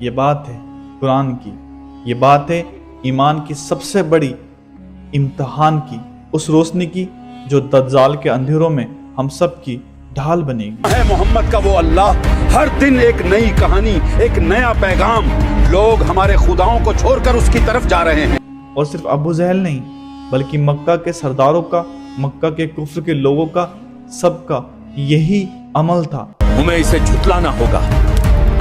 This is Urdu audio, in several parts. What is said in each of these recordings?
یہ بات ہے قرآن کی، یہ بات ہے ایمان کی سب سے بڑی امتحان کی، اس روشنی کی جو دجال کے اندھیروں میں ہم سب کی ڈھال بنے گی۔ ہے محمد کا وہ اللہ، ہر دن ایک نئی کہانی، ایک نیا پیغام، لوگ ہمارے خداؤں کو چھوڑ کر اس کی طرف جا رہے ہیں۔ اور صرف ابو جہل نہیں بلکہ مکہ کے سرداروں کا، مکہ کے کفر کے لوگوں کا، سب کا یہی عمل تھا۔ ہمیں اسے جھٹلانا ہوگا،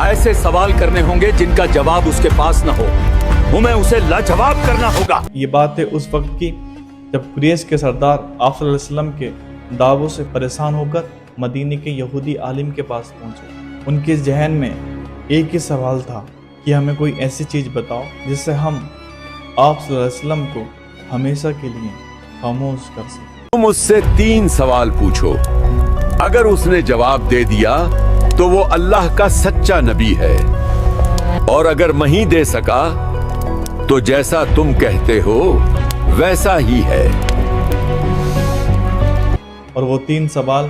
ایسے سوال کرنے ہوں گے جن کا جواب اس کے پاس نہ ہو، ہمیں اسے لاجواب کرنا ہوگا۔ یہ بات ہے اس وقت کی جب قریش کے سردار آپ صلی اللہ علیہ وسلم کے دعووں سے پریشان ہو کر مدینے کے یہودی عالم کے پاس پہنچے۔ ان کے ذہن میں ایک ہی سوال تھا کہ ہمیں کوئی ایسی چیز بتاؤ جس سے ہم آپ صلی اللہ علیہ وسلم کو ہمیشہ کے لیے خاموش کر سکیں۔ تم اس سے 3 سوال پوچھو، اگر اس نے جواب دے دیا تو وہ اللہ کا سچا نبی ہے، اور اگر نہیں دے سکا تو جیسا تم کہتے ہو ویسا ہی ہے۔ اور وہ 3 سوال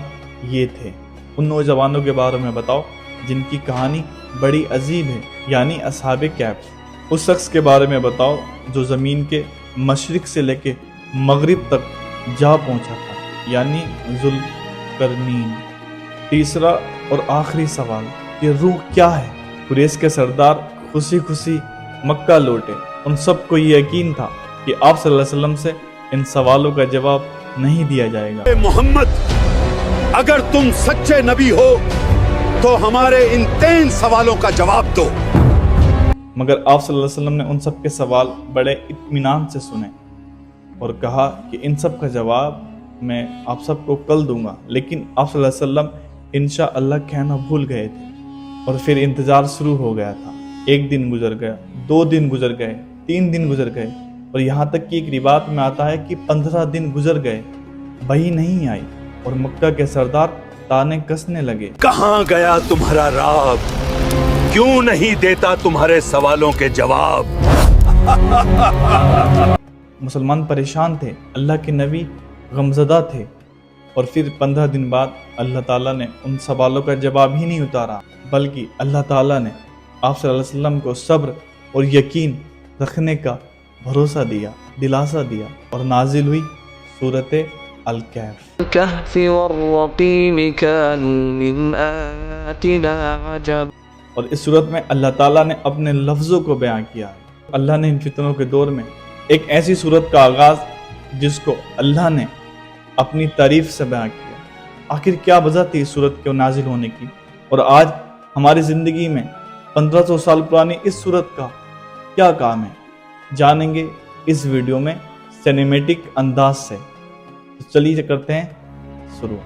یہ تھے، ان نوجوانوں کے بارے میں بتاؤ جن کی کہانی بڑی عجیب ہے، یعنی اصحاب کہف۔ اس شخص کے بارے میں بتاؤ جو زمین کے مشرق سے لے کے مغرب تک جا پہنچا تھا، یعنی ذوالقرنین۔ تیسرا اور آخری سوال، یہ روح کیا ہے؟ قریش کے سردار خوشی خوشی مکہ لوٹے۔ ان سب کو یہ یقین تھا کہ آپ صلی اللہ علیہ وسلم سے ان سوالوں کا جواب نہیں دیا جائے گا۔ اے محمد، اگر تم سچے نبی ہو تو ہمارے ان 3 سوالوں کا جواب دو۔ مگر آپ صلی اللہ علیہ وسلم نے ان سب کے سوال بڑے اطمینان سے سنے اور کہا کہ ان سب کا جواب میں آپ سب کو کل دوں گا۔ لیکن آپ صلی اللہ علیہ وسلم انشاءاللہ کہنا بھول گئے تھے، اور پھر انتظار شروع ہو گیا تھا۔ 1 دن گزر گیا، 2 دن گزر گئے، 3 دن گزر گئے، اور یہاں تک کہ ایک روایت میں آتا ہے کہ 15 دن گزر گئے، وحی نہیں آئی، اور مکہ کے سردار تانے کسنے لگے۔ کہاں گیا تمہارا رب؟ کیوں نہیں دیتا تمہارے سوالوں کے جواب؟ مسلمان پریشان تھے، اللہ کے نبی غمزدہ تھے، اور پھر 15 دن بعد اللہ تعالیٰ نے ان سوالوں کا جواب ہی نہیں اتارا، بلکہ اللہ تعالیٰ نے آپ صلی اللہ علیہ وسلم کو صبر اور یقین رکھنے کا بھروسہ دیا، دلاسا دیا، اور نازل ہوئی سورۃ الکہف۔ الكهف والرقيم كانوا من آياتنا عجب۔ اور اس صورت میں اللہ تعالیٰ نے اپنے لفظوں کو بیان کیا ہے۔ اللہ نے ان فتنوں کے دور میں ایک ایسی صورت کا آغاز جس کو اللہ نے اپنی تعریف سے بیان کیا۔ آخر کیا وجہ تھی اس صورت کے نازل ہونے کی، اور آج ہماری زندگی میں 1500 سال پرانی اس صورت کا کیا کام ہے، جانیں گے اس ویڈیو میں سینیمیٹک انداز سے۔ تو چلیے کرتے ہیں شروع۔